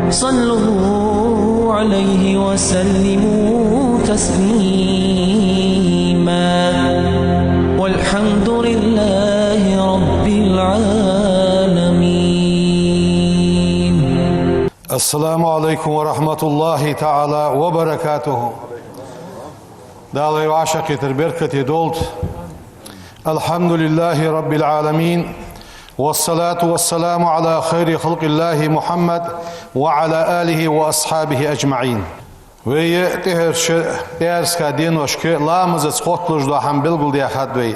صلوا عليه وسلموا تسليما والحمد لله رب العالمين. السلام عليكم ورحمة الله تعالى وبركاته. دالي وعشق تربركة دولت. الحمد لله رب العالمين والصلاة والسلام على خير خلق الله محمد وعلى آله وأصحابه أجمعين. ويتهرش بيرس كدين وشك لامز سقطلج دو هم بلغل دي أخد وي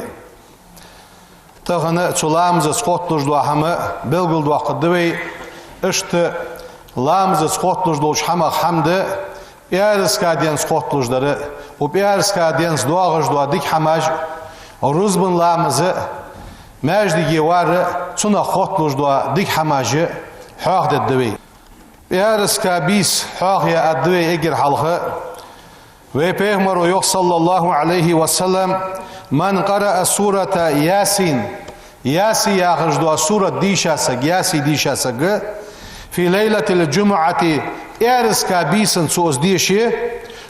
تغنى لامز سقطلج دو هم بلغل دو أخد وي اشت لامز سقطلج دو شحمق حمد بيرس كدين سقطلج داره و بيرس كدين سدواغج دو ديك حماج رزبن لامز مجدي وار تنا خطلج دو ديك حماج حاخد الدوي بيرس كابيس حاخ يا الدوي اجر حلقه وبيغمر صلى الله عليه وسلم من قرأ سورة ياسين ياسي ياخذ دو سورة ديشاسك ياسي ديشاسك في ليلة الجمعة يرس كابيسن سوز ديشي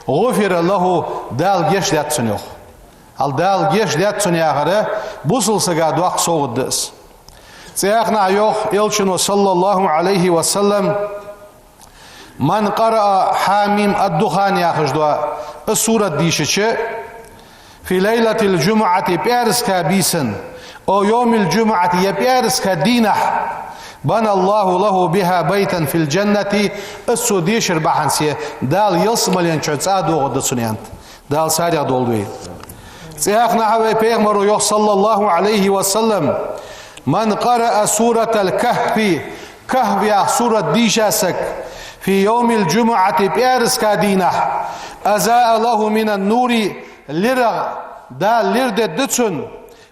غفر له دال جيش دات سنيوخ al dal geç det sunyağı busulsaga duaq soğudus. Seyakna yok elçino sallallahu aleyhi ve sellem man qara'a hamim ad-dukhan yağış dua surat dişçi fi leyletil cum'ati pirs kabisen o yevmil cum'ati ya pirs kadinah bana Allahu lahu biha baytan fil cenneti as-sudishir bahansiye dal yasmalen çötsa doğdu sunyant dal sarya doldu. سياقنا حوي بيغمر يوح صلى الله عليه وسلم من قرأ سورة الكهف كهف يا سورة ديشاسك في يوم الجمعة بيرس كادينة أزاء له من النور لرغ دا لرد دتسن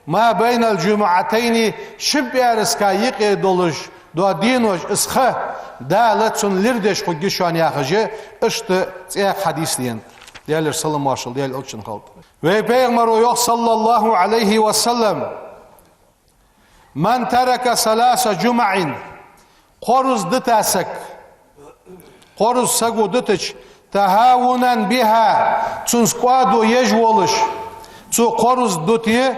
ما بين الجمعتين شب بيرس كايق دولش دو دينوش اسخه دا لتسن لردش خجشوان ياخجي اشت سياق حديث دين ديال صلى الله عليه وسلم ديال أوتشن خلط وبيغمر يوح صلى الله عليه وسلم من ترك ثلاث جمع قرز دتاسك قرز سقو دتش تهاونا بها تنسقادو يجولش تو قرز دتي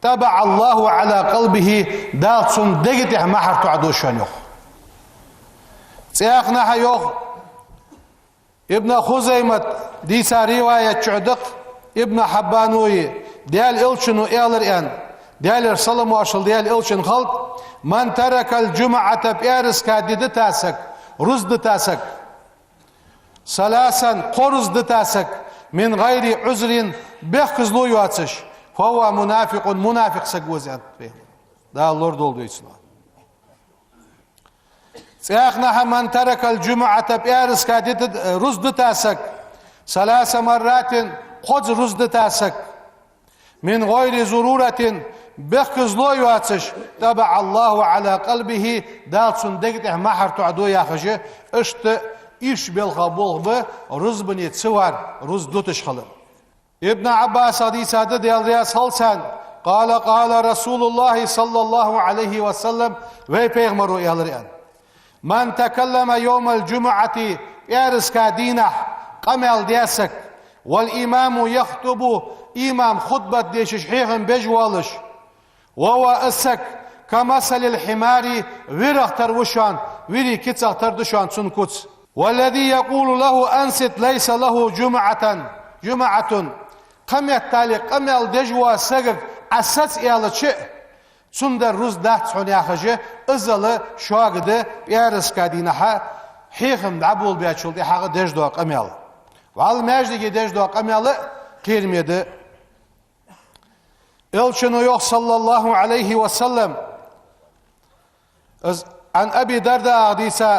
تبع الله على قلبه دال تن دقته محر تعدو شنيخ سياقنا حيوخ ابن خزيمة ديسا رواية شعدق ابن حبانوي ديال إلشنو إيالريان ديال صلى واشل ديال إلشن خلق من ترك الجمعة بيرس كادد تاسك رزد تاسك ثلاثا قرز تاسك من غير عذر بيخز لو يواتش فهو منافق سقوزيات ده اللورد دولدو إسلام سياقنا من ترك الجمعة بيرس كادد رزد تاسك ثلاث مرات خذ رزد تاسك من غير ضرورة بخز لو يواتش تبع الله على قلبه دالسون دقته محر تعدو ياخجي اشت ايش بالقبول به رزبن يتسوار رزدوتش خلر ابن عباس حديث هذا ديال رياس هلسان قال رسول الله صلى الله عليه وسلم وي پیغمبرو يالريان من تكلم يوم الجمعة يارس كادينة قمل دياسك والإمام يخطب إمام خطبة ديش شحيخن بجوالش وهو أسك كمثل الحمار ويرخ تروشان ويري كتسخ تردشان سنكتس والذي يقول له أنست ليس له جمعة قم يتالي قمل دجوا سقق أساس إيالة شيء سندر روز دهت سونيا خجي ازل شواغده بيارس كادينها حيخم دعبول بياتشول دي حاغ دجدوا قميال وعلى ماجدي دجدوا قميال كيرميده إلشنو يوح صلى الله عليه وسلم عن أبي درداء حديثا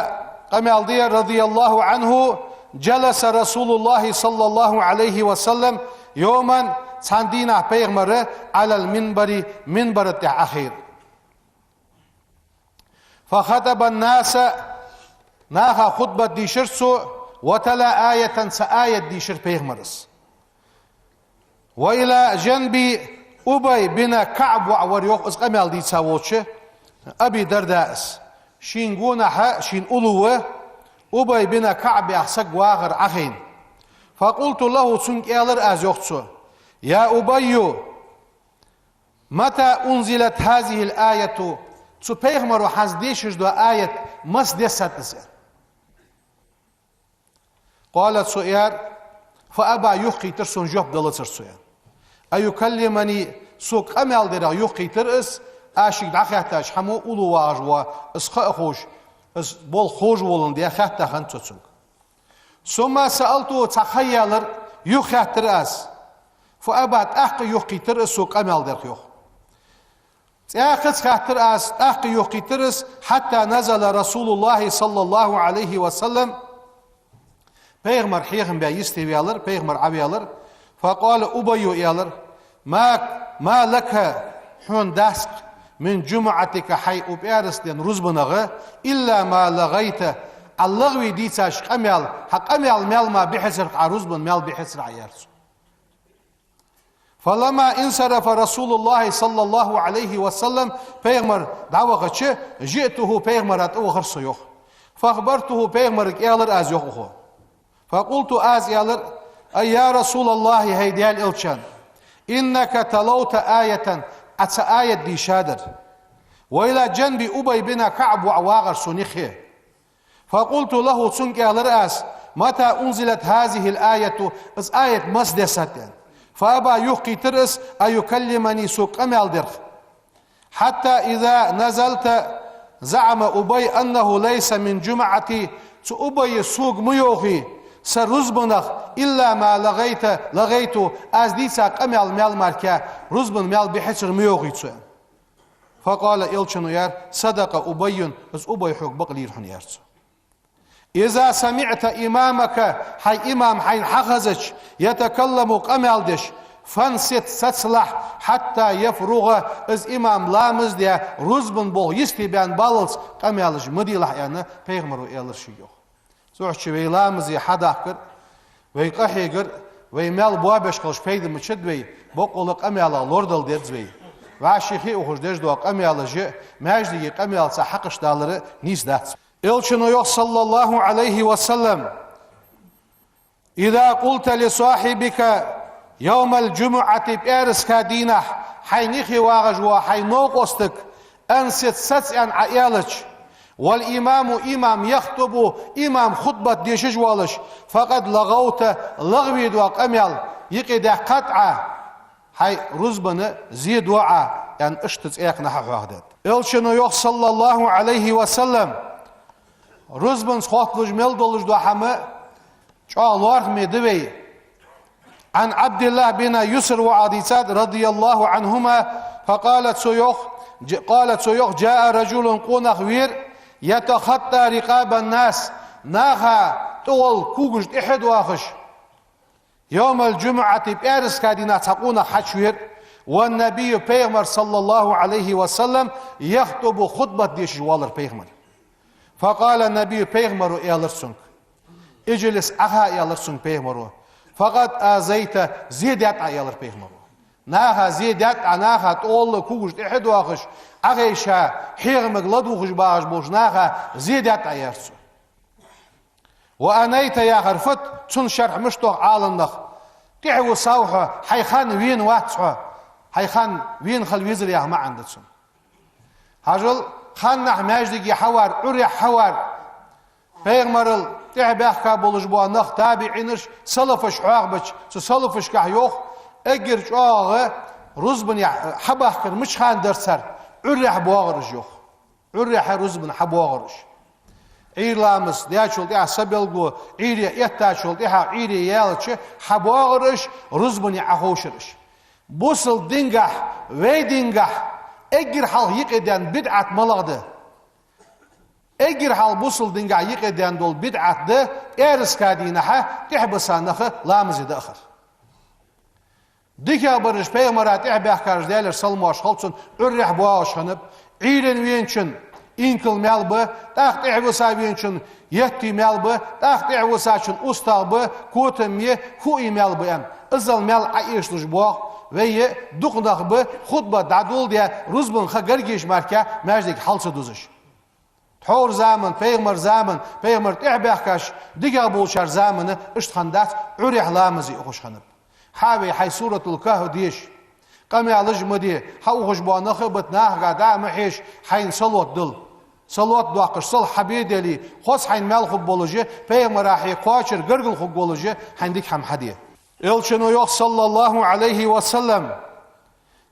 قميال دي رضي الله عنه جلس رسول الله صلى الله عليه وسلم يوما ساندينا پیغمبر على المنبر الأخير فخطب الناس ناخا خطبة ديشرسو وتلا آية سآية ديشر پیغمبرس وإلى جنب أبي بن كعب وعور يوخ اسقمال دي تساوتش أبي درداء شين قونها شين ألوه أبي بن كعب يحسق واغر أخين فقلت له سنك إيالر أزيوختسو يا أبي متى أنزلت هذه الآية سو بيغمرو حزديشش دو آية مس ديستسر قالت سؤال فأبا يخي ترسون جوب دلتر سؤال أيكلمني سوق أمال درا يخي ترس آشيك دعخيتاش حمو أولو واجوا اسخاء خوش اس بول خوش ولن دي خاتا خانتوتسوك ثم سألته تخيلر يخي ترس فأبا تأخي يخي ترس سوق أمال در يخ تأخذ خاطر أس أخي يخي ترس حتى نزل رسول الله صلى الله عليه وسلم Peygamber heyhem be istevi alır, peygamber abi alır. Faqala Ubayyu yalır. Ma laka hun dask min cum'atika hay ubiarisden ruzbunağı illa ma lagayta Allah'ı diysaş qamyal haqamyal melma bihsir aruzbun mel bihsir ayarsu. Falama insarafa Rasulullah sallallahu aleyhi ve sellem peygamber davaqaçı jituhu peygamberat o xırsı yox. Faqbartuhu peygamber yalır az yox o. فقلت آزيالر أي يا رسول الله هيديال إلشان إنك تلوت آية أتى آية دي شادر وإلى جنب أبي بنا كعب وعواغر سنخي فقلت له سنك الرأس متى أنزلت هذه الآية إذ آية مسدسة فأبا يحكي ترس أيكلمني سوق أمال درخ حتى إذا نزلت زعم أبي أنه ليس من جمعتي أبي سوق ميوخي سرزبنخ إلا ما لغيت از ديسا قمال مال ماركا رزبن مال بحسر ميوغيتو فقال إلشنو يار صدق أبي از أبي حق بقلير حن يارتو إذا سمعت إمامك حي إمام حي حخزج يتكلم قمال دش فانست ستصلح حتى يفرغ از إمام لامز ديا رزبن بو يستي بان باللس قمالج مديلح يعني پیغمرو إلرشيو سوحش ويلامزي حداكر ويقحيقر ويمال بوابش قلش بيد مشد وي بقولك أميالا لوردل ديدزوي وعشيخي أخوش ديجدوك أميالا جي ماجدي أميالا سحقش دالر نيس دات إلشنو يوح صلى الله عليه وسلم إذا قلت لصاحبك يوم الجمعة بإرس كادينة حينيخي واغجوا حينوقستك أنست ستسعن عيالك والإمام إمام يخطب إمام خطبة ديشج والش فقد لغوت لغويد وقميال يقيد قطعة هاي رزبن زيد وعا يعني اشتز ايقنا حوادد إلشنو يوح صلى الله عليه وسلم رزبن سخوتلج ملدولج دوحامة شعالوارخ ميدوي عن عبد الله بن يسر وعديسات رضي الله عنهما فقالت سيوخ جاء رجل قونخ وير يتخطى رقاب الناس ناخا طول كوغش إحد واخش يوم الجمعة بأرس كادينا تقون حشوير والنبي بيغمر صلى الله عليه وسلم يخطب خطبة ديش والر بيغمر فقال النبي بيغمر إيالرسونك اجلس أخا إيالرسونك بيغمرو فقد آزيت زيدات إيالر بيغمرو ناخا زيدات ناخا طول كوغش إحد واخش أغيشا حيغمك لدوخش باغش بوش ناخا زيدات أيارسو وأنيت يا غرفت تون شرح مشتوغ عالنخ تعو صوحة حيخان وين واتسوه حيخان وين خل ويزر يا ما عندتسون هاجل خان نح ماجدك حوار عري حوار بيغمرل تعباخكا بولش بوا نخ تابعينش سلفش عاغبش سلفش كحيوخ اجر جاغه رزبن حباخكر مش خان درسر عريح بواغرش يوخ عريح رزبن حبواغرش عير لامس دياشول ديها سبيلغو عيري يتاشول ديها عيري يالتش حبواغرش رزبن يعخوشرش بوصل دينغح وي دينغح اجر حال يقدان بدعة ملغده اجر حال بوصل دينغح يقدان دول بدعة ده ارس كادينها تحبسانخ لامز داخر ديكا برش بيغمرات احباح كارج ديالر سلموش خلصن عريح بواش خنب عيرن وينشن إنكل مالبه تاخت اعوسا وينشن يتي مالبه تاخت اعوسا شن أستالبه كوتمية خوي مالبه ام ازل مال عيشلش بواق ويه دقناق به خطبه دادول ديا رزبن خا گرگيش ماركا ماجدك حالسه دوزش تحور زامن پیغمبر زامن پیغمبر تحبخش دیگر بولشار زامن اشتخندات عريح لامزي اخوش خنب حاوي حي سورة الكهف ديش قامي على مدي حوخش بانخ بتناه قادا محيش حين صلوت دل صلوت دواقش صل حبيد لي خص حين مال خب بولوجي پیغمبر راحي قاشر گرگل خب بولوجي حين ديك هم حديه الشنو يخ صلى الله عليه وسلم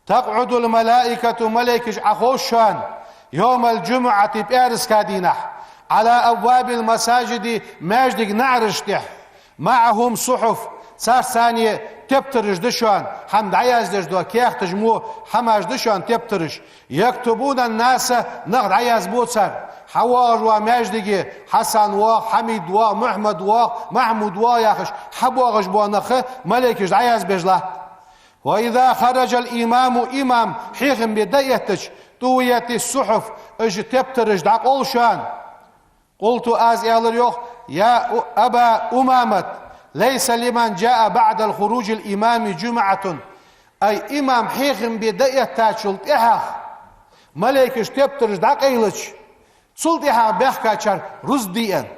تقعد الملائكة ملائكة أخوشان يوم الجمعة بأرس كادينة على أبواب المساجد ماجدك نعرشته معهم صحف صار ثانية تبترش دشان حمد عياز دشدوا كيخ تجمو حماش دشان تبترش يكتبون الناس نقد عياز بوصر حواج وماجدك حسن وحميد ومحمد ومحمود وياخش حبواغش بوانخ ملائكة عياز بجله وإذا خرج الإمام إمام حيخم بدايتش تويت الصحف اج تبترج داق أولشان قلت آز يالر يا أبا أمامت ليس لمن جاء بعد الخروج الإمام جمعة أي إمام حيخم بدايتش التحق ملائكش تبترج داق أيلش سلطها بيخكاتشر رزديا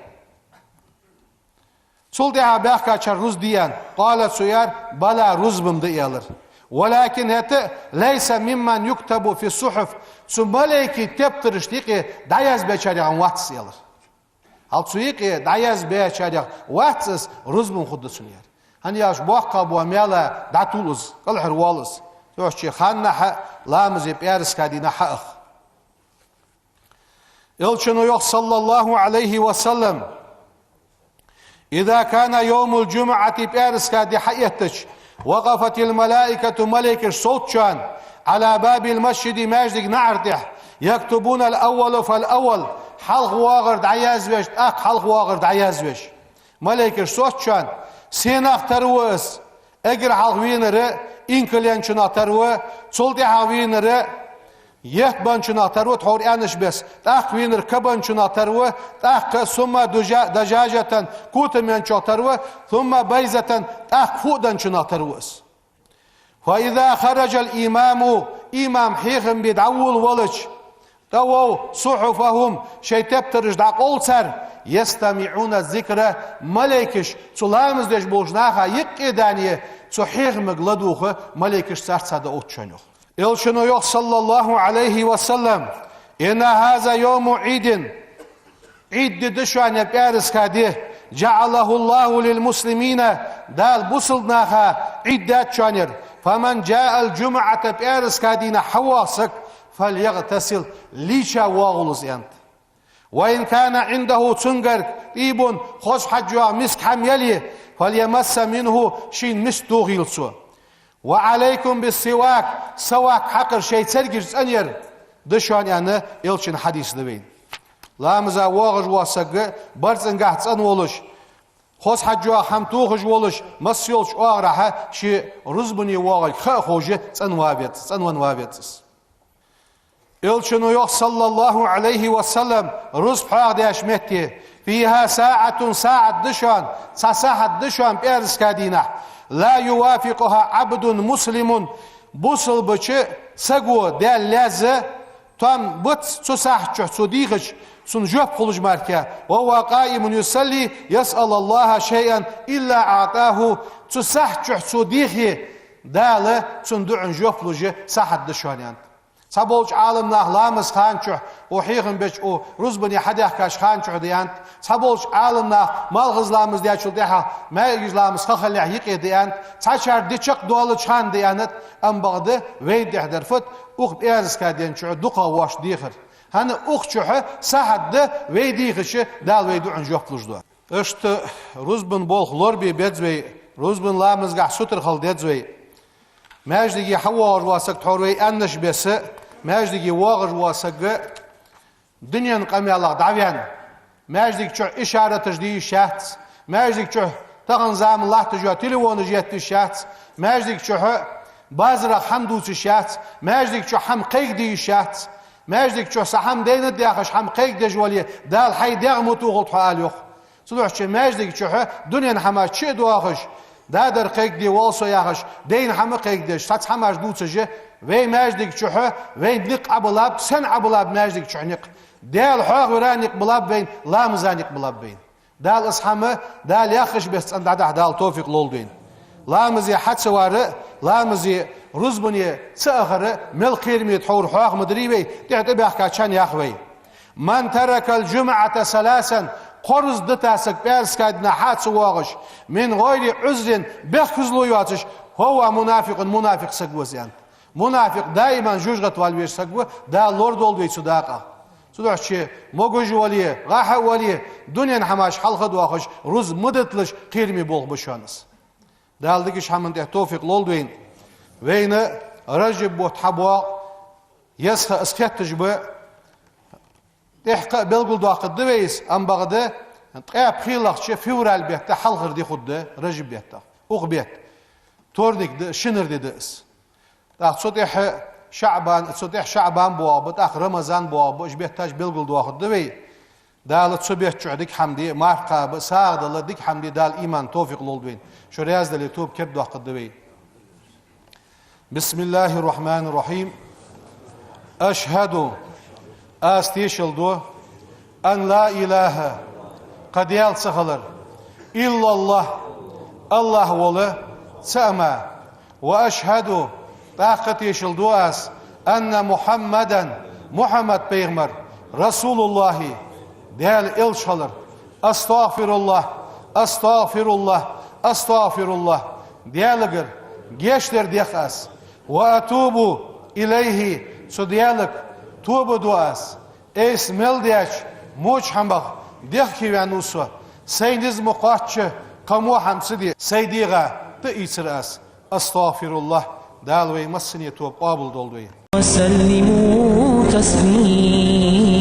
سلطها بيخكاتشر رزديا قالت سيار بلا رزبم ديالر ولكن هذا ليس ممن يكتب في الصحف ثم ملائكة تبترش تيقي دايز بيشاريغان واتس يالر هل تسويقي دايز بيشاريغ واتس رزبم خد سنيار هن ياش بوقع بواميلا داتولوز قل حروالز يوشي خاننا لامزي بيارس كادينا حق يلشنو صلى الله عليه وسلم إذا كان يوم الجمعة بيارس كادي حياتش وقفت الملائكة ملائكة صوتشان على باب المسجد ماجدك نعرتح يكتبون الأول فالأول حلق واغرد عياز ويش حلق واغرد عياز ويش ملائكة صوتشان سيناق تروس اگر حلق وينر إنكلينشنا تروس صلتي حلق وينر يهت بانشنا تروه تحور انش بس تاق وينر كبانشنا تروه تاق ثم دجاجة كوت منشا تروه ثم بيزة تاق فودنشنا تروس فإذا خرج الإمام إمام حيخم بدعول ولج تو صحفهم شي تبترج داقول سر يستمعون الذكر ملائكش سلامز دش بوجناها يقيدانيه صحيخم غلدوخه ملائكش سرساده اوتشنو الشنو صلى الله عليه وسلم إن هذا يوم عيد دشان بارس كاديه جعله الله للمسلمين دال بوصلناها عيدات شانر فمن جاء الجمعة بارس كادين حواسك فليغتسل ليشا واغلز انت وإن كان عنده تنقر طيب خوش حجوا مسك حميلي فليمس منه شين مستوغيلسو وعليكم بالسواك سواك حقر شيء ترجع أنير دشان يعني يلشن حديث دبين لامزا واغج واسق برزن قاعد أنولش خوش حجوا حمتوغج ولش مسيولش أغرها شي رزبني واغج خوجة أنوابيت يلشن صلى الله عليه وسلم رزب حاغ داش متي فيها ساعة دشان ساعة دشان بيرس كادينة لا يوافقها عبد مسلم بوصل بچه سگو دل لازه تام بط سساحچه صديقش سنجوب خلج ماركه وهو قائم يصلي يسأل الله شيئا إلا أعطاه سساحچه صديقه داله سندعن جوب خلجه ساحت دشانيان سبولج عالم نهلامس خانچه وحيخن بچ او رزبني حديح كاش خانچه ديانت سبولج عالم نه مالغزلامز دياچل ديها مايجلامز خخلع يقي ديانت تشار ديچق دولج خان ديانت ام بغده ويد درفت اوخ بيرس كادين چو دوقا واش ديخر هن اوخ چه ساحد ويديخش دال ويدو انجوب خلجدو اشت رزبن بول لوربي بيدزوي رزبن لامز غح سوتر خل ديدزوي ماجدي حوار واسق تحوي انش بس ماجدي واغر واسق دنيا قامي الله دعوان ماجدي شو اشاره تجدي شات ماجدي شو تغن زام الله تجوا تليفون جيت شات ماجدي شو بازر حمدوس شات ماجدي شو حم قيق دي شات ماجدي شو سحم دين داخش حم قيق دجولي دال حي دغمو توغل حال يخ صلوح ماجدي شو دنيا حما تشي دواخش دادر قيق دي والسو ياخش دين حما قيق دش سات حماش دوتسجه وي ماجدي شو وين دق ابلاب سن ابلاب ماجدي شو نق دال حق ورانيك بلاب بين لا مزانيك بلاب بين دال اصحامه دال ياخش بس عند دال توفيق لولدين لا مزي حد سواره لا مزي رزبني ساخره مل قيرمي تحور حق مدريبي تحت بيحكى كان ياخوي من ترك الجمعة ثلاثا قرز دتاسك بيرس كادنا حد سواغش من غير عذر بخزلو ياتش هو منافق سقوز يعني منافق دائما جوجغت والويش سقوه دا لورد اولدوي صداقه صدقشي موجوج وليه راح وليه دنيا حماش حلقه دواخش روز مدتلش قيرمي بول بشانس دالديش حمن توفيق لولدوين وين رجب وتحبوا يسخ اسكتج ب تحقق بلغل دواق الدويس ام بغده تقاب خيلخ فيورال بيت حلقر دي خد رجب بيت اوغ بيت تورنيك شنر دي دس صدح شعبان بوابط اخ رمضان بوابط اش بيحتاج بلغل دواق الدوي دال تصبح تعديك حمدي مارقه بساعد الله ديك حمدي دال ايمان توفيق لولدوين شو رياز دال يوتيوب كيف دواق الدوي بسم الله الرحمن الرحيم اشهد استيشلدو ان لا اله قد يلسخلر الا الله ولا سما واشهد طاقت يشلدو اس ان محمد پیغمبر رسول الله ديال الشلر استغفر الله ديالغر geçler diyas واتوب اليه سديالك توب دواس اسمل دياش موش حمبغ ديخ كيوانوسو سيدز مقاتش قمو حمسدي سيديغا تيسراس استغفر الله دالوي مسني توب قابل دولوي وسلموا تسليما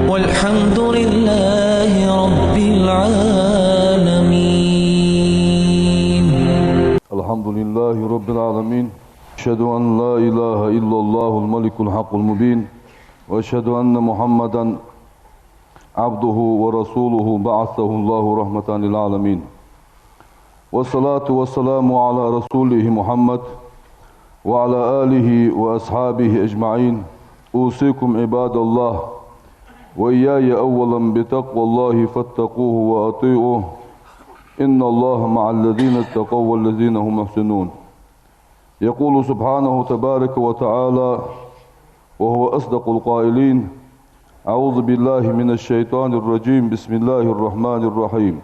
والحمد لله رب العالمين. الحمد لله رب العالمين. أشهد أن لا إله إلا الله الملك الحق المبين وأشهد أن محمدا عبده ورسوله بعثه الله رحمة للعالمين والصلاة والسلام على رسوله محمد وعلى آله وأصحابه أجمعين. أوصيكم عباد الله وإياي أولا بتقوى الله فاتقوه وأطيعوه إن الله مع الذين اتقوا والذين هم محسنون. يقول سبحانه تبارك وتعالى وهو أصدق القائلين: أعوذ بالله من الشيطان الرجيم بسم الله الرحمن الرحيم.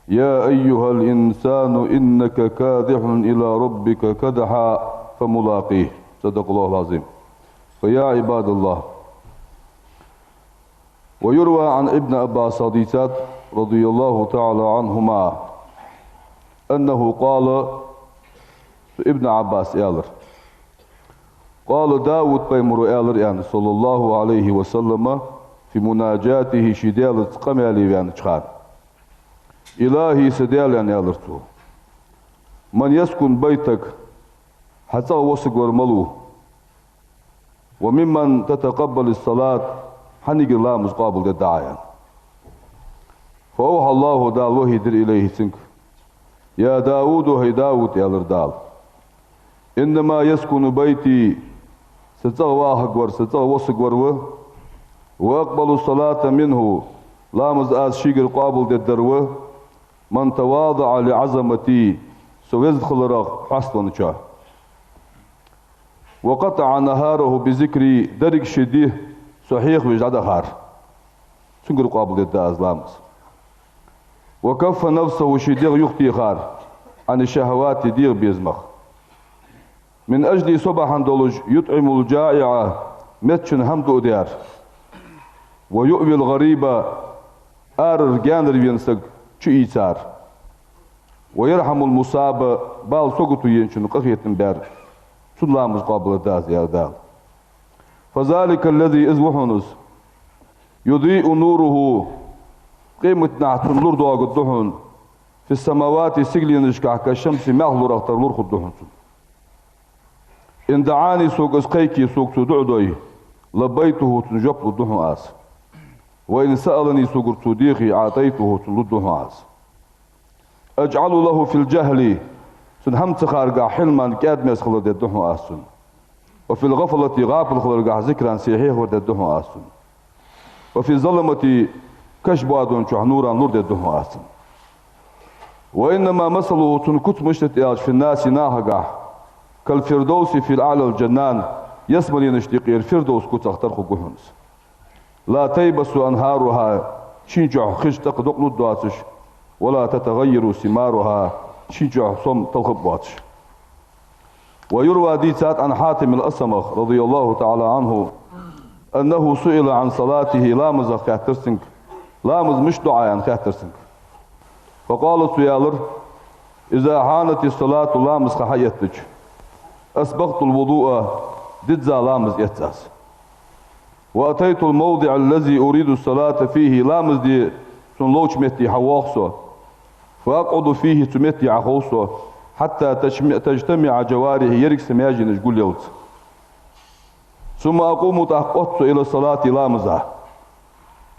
يا أيها الإنسان إنك كادح إلى ربك كدحا فملاقيه. صدق الله العظيم. فيا عباد الله، ويروى عن ابن عباس رضي الله تعالى عنهما أنه قال ابن عباس يالر قال داود بيمر يالر يعني صلى الله عليه وسلم في مناجاته شديل قمالي يعني تشخان إلهي سديل يعني يالرتو من يسكن بيتك حتى وسق ورملو وممن تتقبل الصلاة حنق الله مقابل الدعاية. فأوحى الله دال وهي در إليه سنك يا داود وهي داود يالر دال إنما يسكن بيتي ستغوى أكبر ستغوى وسق وأقبل الصلاة منه لا مزآز شيقر قابل الدروة من تواضع لعظمتي سويزدخل رغ حصلا شاه وقطع نهاره بذكري درك شديه صحيح وجد خار سنقر قابل الداز لامز وكف نفسه شديغ يختي خار عن الشهوات ديغ بيزمخ من أجل صباحا دولج يطعم الجائعة متشن حمد أديار ويؤوي الغريبة آرر جانر ينسق شو إيسار ويرحم المصاب بال سقطو ينشن قفية بار سلام قابل الداز يا دال. فذلك الذي إذ يضيء نوره قيمة نعت نور دواغ الدهن في السماوات سجل نشكع كالشمس مغلور اختر نور الدهن إن دعاني سوق اسقيكي سوق تدعدوي لبيته تنجب الدهن آس وإن سألني سوق تديخي عطيته تلدهن آس أجعل له في الجهل سنهم تخارقا حلما كاد مسخل الدهن آس وفي الغفلة غافل خلق ذكرا سيحيه ورد الدهو آسن وفي الظلمة كشباد شحنورا نور الدهو آسن وإنما مثله تنكت مشتت في الناس ناهقا كالفردوس في الأعلى الجنان يسمني نشتقي الفردوس كنت أخترق قهنس لا تيبس أنهارها شنجع خشتق دقل الدواتش ولا تتغير ثمارها شنجع صم تلخباتش ويروى ديتات عن حاتم الأسمخ رضي الله تعالى عنه أنه سئل عن صلاته لامز خاترسنك لامز مش دعاء خاترسنك فقال سيالر إذا حانت الصلاة لامز خحيتك أسبغت الوضوء دجزا لامز يتساس وأتيت الموضع الذي أريد الصلاة فيه لامز دي سنلوش متي حواخصو فأقعد فيه تمتي عخوصو حتى تجتمع جواره يرك سماجي نجقول يوت ثم أقوم تحقص إلى الصلاة لامزة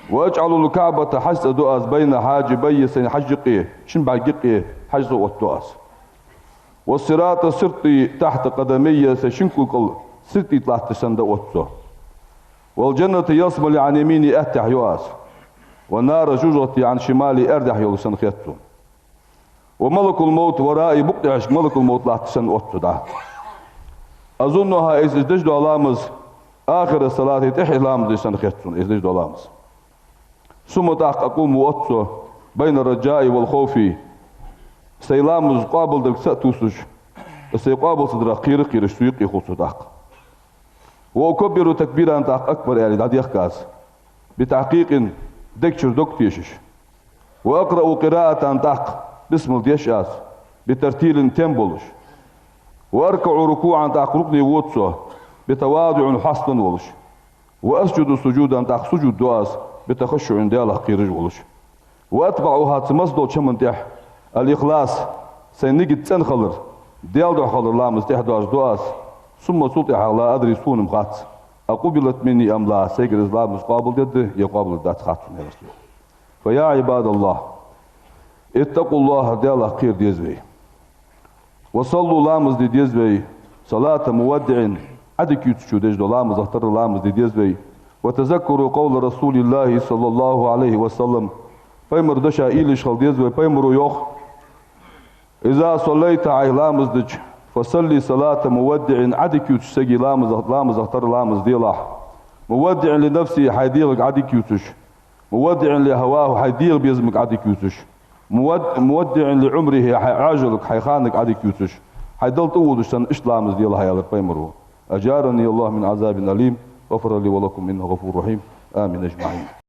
وأجعل الكعبة حجز دؤاس بين حاجبي سين حجقي شن بعجقي حجز والدؤاس والصراط سرتي تحت قدمي سشنكو قل سرتي تحت سند واتسو والجنة يصمل عن يميني أتح يؤاس والنار ججرتي عن شمالي أردح يلسن خيتو وملك الموت ورائي بقدعش ملك الموت لا تسن واتو أظنها إذ ازدجدوا علامز آخر الصلاة تحي لامز يسن خيتو إذ ازدجدوا علامز ثم أقوم واتسو بين الرجاء والخوف سيلامز قابل دك سأتوسج سيقابل صدر قير قير الشيق يخصو داق وأكبر تكبيرا داق أكبر يعني داد يخكاس بتحقيق دكشر دكتيشش وأقرأ قراءة داق باسم الديشاس بترتيل تنبولش وأركع ركوعا داق ركني ووتسو بتواضع حسن ولش وأسجد سجودا داق سجود دواس بتخشع دياله قيرج ولش وأتبعها تمصدو شمن تح الإخلاص سينجد تنخلر ديال دو خلر لامز تحدواش دواس ثم سطح لا أدري سون مخات أقبلت مني أم لا سيجرز لامز قابل جد يقابل دات خاتون يا رسول فيا عباد الله اتقوا الله ديال خير ديزوي وصلوا لامز دي ديزوي صلاة مودع عدك يتشو دجدو لامز اختر لامز دي ديزوي وتذكروا قول رسول الله صلى الله عليه وسلم فيمر دشا إيلش خل ديزوي فيمرو يوخ إذا صليت على لامز دج فصلي صلاة مودع عدك يتسجي لامز اختر لامز ديلاح مودع لنفسي حيديرك عدك يتش مودع لهواه حيدير بيزمك عدك يتش مودع لعمره عاجلك حيخانك عدك يتش حيدل طول شن إش لامز ديلاح يا لك فيمرو أجارني الله من عذاب أليم غفر لي ولكم إنه غفور رحيم آمين أجمعين